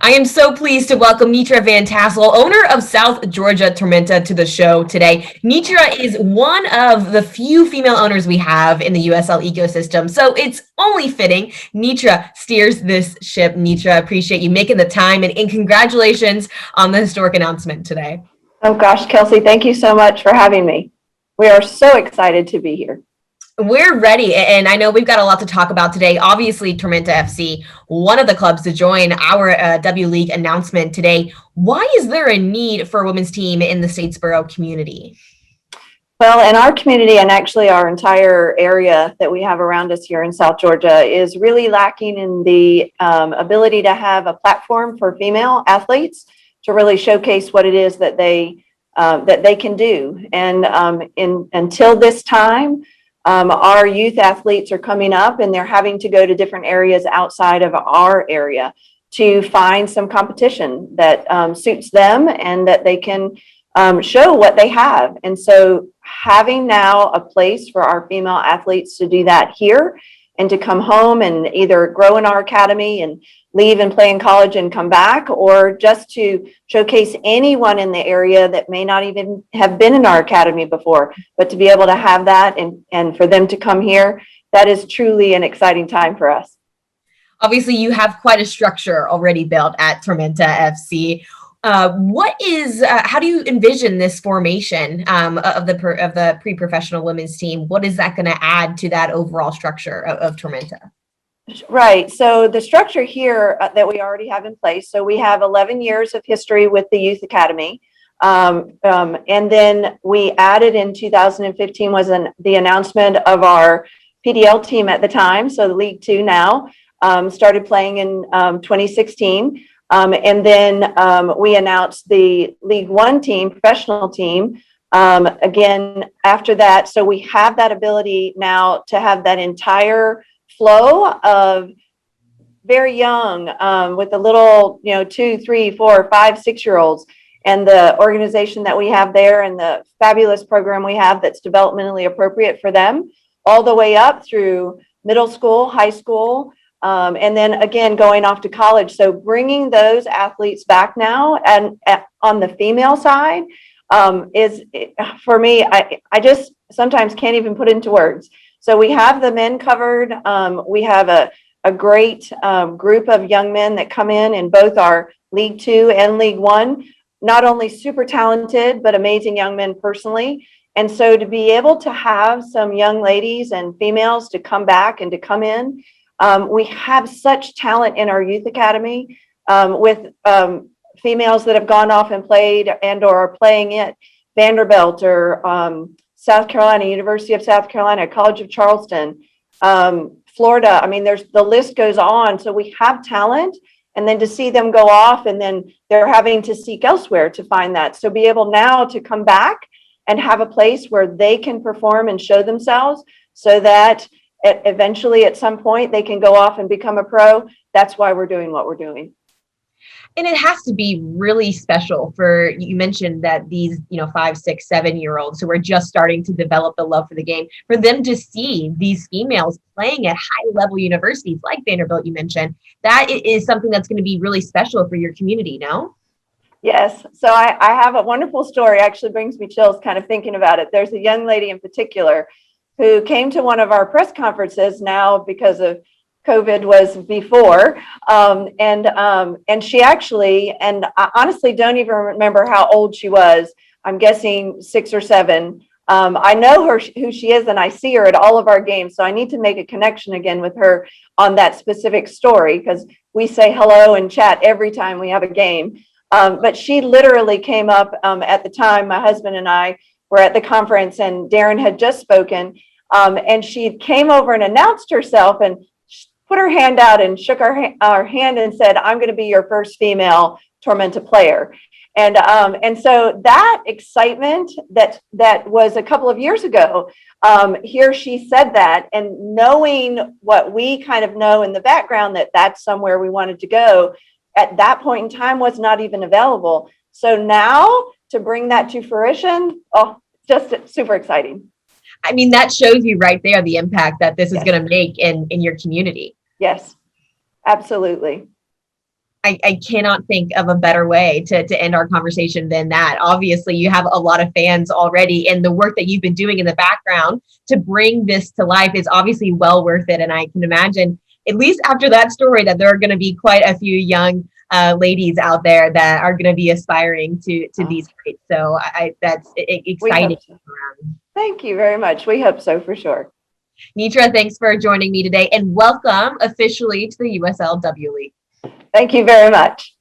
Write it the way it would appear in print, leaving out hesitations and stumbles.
I am so pleased to welcome Netra Van Tassell, owner of South Georgia Tormenta, to the show today. Netra is one of the few female owners we have in the USL ecosystem, so it's only fitting Netra steers this ship. Netra, appreciate you making the time, and congratulations on the historic announcement today. Oh gosh, Kelsey, thank you so much for having me. We are so excited to be here. We're ready, and I know we've got a lot to talk about today. Obviously, Tormenta FC, one of the clubs to join our W League announcement today. Why is there a need for a women's team in the Statesboro community? Well, in our community, and actually our entire area that we have around us here in South Georgia, is really lacking in the ability to have a platform for female athletes to really showcase what it is that they can do. And until this time, our youth athletes are coming up and they're having to go to different areas outside of our area to find some competition that suits them and that they can show what they have. And so having now a place for our female athletes to do that here and to come home and either grow in our academy and leave and play in college and come back, or just to showcase anyone in the area that may not even have been in our academy before, but to be able to have that and for them to come here, that is truly an exciting time for us. Obviously, you have quite a structure already built at Tormenta FC. How do you envision this formation of the pre-professional women's team? What is that going to add to that overall structure of Tormenta? Right. So the structure here that we already have in place. So we have 11 years of history with the Youth Academy. And then we added in 2015 was the announcement of our PDL team at the time. So the League Two now started playing in 2016. And then we announced the League One team, professional team, again after that. So we have that ability now to have that entire flow of very young with the little 2, 3, 4, 5, 6-year-olds, and the organization that we have there and the fabulous program we have that's developmentally appropriate for them, all the way up through middle school, high school, and then again going off to college. So bringing those athletes back now and on the female side is, for me, I just sometimes can't even put into words. So we have the men covered. We have a great group of young men that come in both our League Two and League One, not only super talented, but amazing young men personally. And so to be able to have some young ladies and females to come back and to come in, we have such talent in our youth academy with females that have gone off and played and or are playing at Vanderbilt or South Carolina, University of South Carolina, College of Charleston, Florida. I mean, the list goes on. So we have talent, and then to see them go off and then they're having to seek elsewhere to find that. So be able now to come back and have a place where they can perform and show themselves so that eventually at some point they can go off and become a pro. That's why we're doing what we're doing. And it has to be really special for, you mentioned that these, 5, 6, 7-year-olds who are just starting to develop the love for the game, for them to see these females playing at high level universities like Vanderbilt, you mentioned, that is something that's going to be really special for your community, no? Yes. So I have a wonderful story, actually brings me chills kind of thinking about it. There's a young lady in particular who came to one of our press conferences now because of COVID was before. And she actually, and I honestly don't even remember how old she was. I'm guessing 6 or 7. I know who she is, and I see her at all of our games. So I need to make a connection again with her on that specific story, because we say hello and chat every time we have a game. But she literally came up at the time my husband and I were at the conference, and Darren had just spoken, and she came over and announced herself and put her hand out and shook our hand and said, "I'm going to be your first female Tormenta player." And so that excitement that was a couple of years ago, here she said that, and knowing what we kind of know in the background, that that's somewhere we wanted to go at that point in time was not even available. So now to bring that to fruition, just super exciting. I mean, that shows you right there the impact that this is going to make in your community. Yes, absolutely. I cannot think of a better way to end our conversation than that. Obviously, you have a lot of fans already, and the work that you've been doing in the background to bring this to life is obviously well worth it. And I can imagine, at least after that story, that there are going to be quite a few young ladies out there that are going to be aspiring to these heights. So that's exciting. So. Thank you very much. We hope so, for sure. Netra, thanks for joining me today, and welcome officially to the USL W League. Thank you very much.